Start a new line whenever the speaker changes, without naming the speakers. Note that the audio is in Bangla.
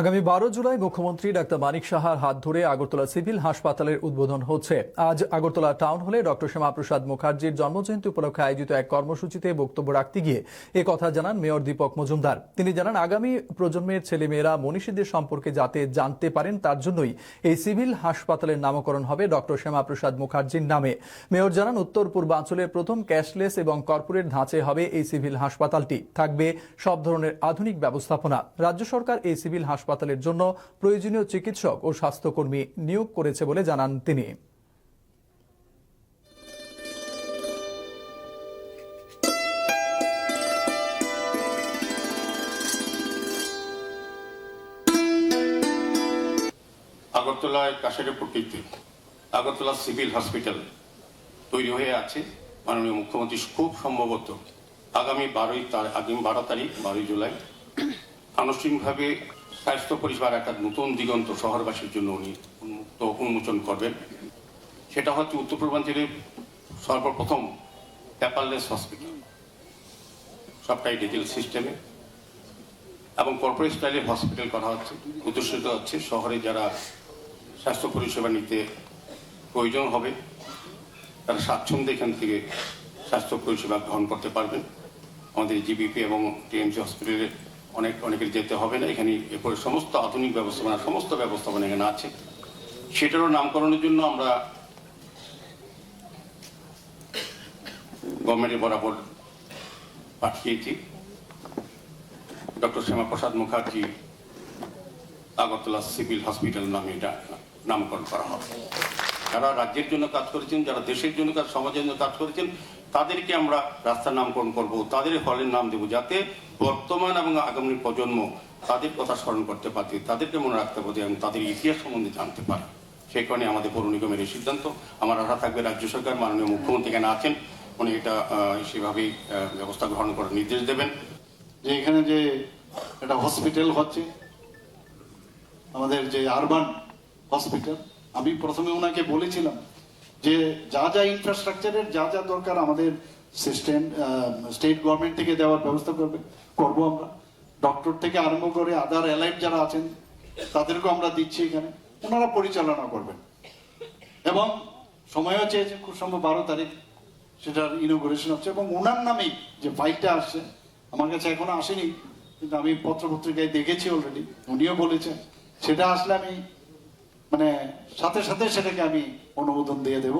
আগামী 12 জুলাই মুখ্যমন্ত্রী ডাক্তার মানিক সাহার হাত ধরে আগরতলা সিভিল হাসপাতালের উদ্বোধন হচ্ছে। আজ আগরতলা টাউন হলে ডক্টর শ্যামাপ্রসাদ মুখার্জির জন্মজয়ন্তী উপলক্ষে আয়োজিত এক কর্মসূচিতে বক্তব্য রাখতে গিয়ে কথা জানান মেয়র দীপক মজুমদার। তিনি জানান, আগামী প্রজন্মের ছেলেমেয়েরা মনীষীদের সম্পর্কে যাতে জানতে পারেন তার জন্যই এই সিভিল হাসপাতালের নামকরণ হবে ডক্টর শ্যামাপ্রসাদ মুখার্জির নামে। মেয়র জানান, উত্তর পূর্বাঞ্চলের প্রথম ক্যাশলেস এবং কর্পোরেট ধাঁচে হবে এই সিভিল হাসপাতালটি। থাকবে সব ধরনের আধুনিক ব্যবস্থাপনা। রাজ্য সরকার এই সিভিল হাসপাতালের জন্য প্রয়োজনীয় চিকিৎসক ও স্বাস্থ্যকর্মী নিয়োগ করেছে বলে জানান তিনি।
আগরতলায় কাশারিপট্টিতে আগরতলা সিভিল হসপিটাল তৈরি হয়ে আছে। মাননীয় মুখ্যমন্ত্রী খুব সম্ভবত আগামী 12 তারিখ 12 জুলাই আনুষ্ঠানিকভাবে স্বাস্থ্য পরিষেবার একটা নতুন দিগন্ত শহরবাসীর জন্য উনি উন্মোচন করবেন। সেটা হচ্ছে উত্তর পূর্বাঞ্চলের সর্বপ্রথম পেপারলেস হসপিটাল, সবটাই ডিজিটাল সিস্টেমে এবং কর্পোরেট স্টাইলের হসপিটাল করা হচ্ছে। উদ্দেশ্যটা হচ্ছে শহরে যারা স্বাস্থ্য পরিষেবা নিতে প্রয়োজন হবে তারা স্বাচ্ছন্দ্যে এখান থেকে স্বাস্থ্য পরিষেবা গ্রহণ করতে পারবেন। আমাদের জিবিপি এবং টিএমসি হসপিটালে অনেকের যেতে হবে না। এখানে এরপরে সমস্ত আধুনিক সমস্ত ব্যবস্থাপনা এখানে আছে। সেটারও নামকরণের জন্য আমরা গভর্নমেন্টের বরাবর পাঠিয়েছি। Doctor Shyamaprasad Mukherjee Agartala civil hospital নামে এটা নামকরণ করা হবে। যারা রাজ্যের জন্য কাজ করেছেন, যারা দেশের জন্য সমাজের জন্য কাজ করেছেন, তাদেরকে আমরা রাস্তার নামকরণ করব, তাদের হলের নাম দেব, যাতে বর্তমান এবং আগামী প্রজন্ম তাদের কথা স্মরণ করতে পারে, তাদেরকে মনে রাখতে পারে এবং তাদের ইতিহাস সম্বন্ধে জানতে পারে। সেই কারণে আমাদের পৌর নিগমের এই সিদ্ধান্ত। আমার আশা থাকবে রাজ্য সরকার, মাননীয় মুখ্যমন্ত্রী এখানে আছেন, উনি এটা সেভাবেই ব্যবস্থা গ্রহণ করার নির্দেশ দেবেন।
যে এখানে যে একটা হসপিটাল হচ্ছে, আমাদের যে আরবান হসপিটাল, আমি প্রথমে ওনাকে বলেছিলাম যে যা যা ইনফ্রাস্ট্রাকচারের যা যা দরকার আমাদের স্টেট গভর্নমেন্ট থেকে দেওয়ার ব্যবস্থা করবো আমরা। ডক্টর থেকে আরম্ভ করে আদার অ্যালাইড যারা আছেন তাদেরকেও আমরা দিচ্ছি, এখানে ওনারা পরিচালনা করবেন। এবং সময়ও চেয়েছে খুব সম্ভব 12 তারিখ সেটার ইনোগ্রেশন হচ্ছে। এবং ওনার নামেই যে ফাইলটা আসছে, আমার কাছে এখনো আসেনি, কিন্তু আমি পত্রপত্রিকায় দেখেছি অলরেডি, উনিও বলেছেন সেটা আসলে আমি সাথে সাথে সেটাকে আমি অনুমোদন দিয়ে দেব।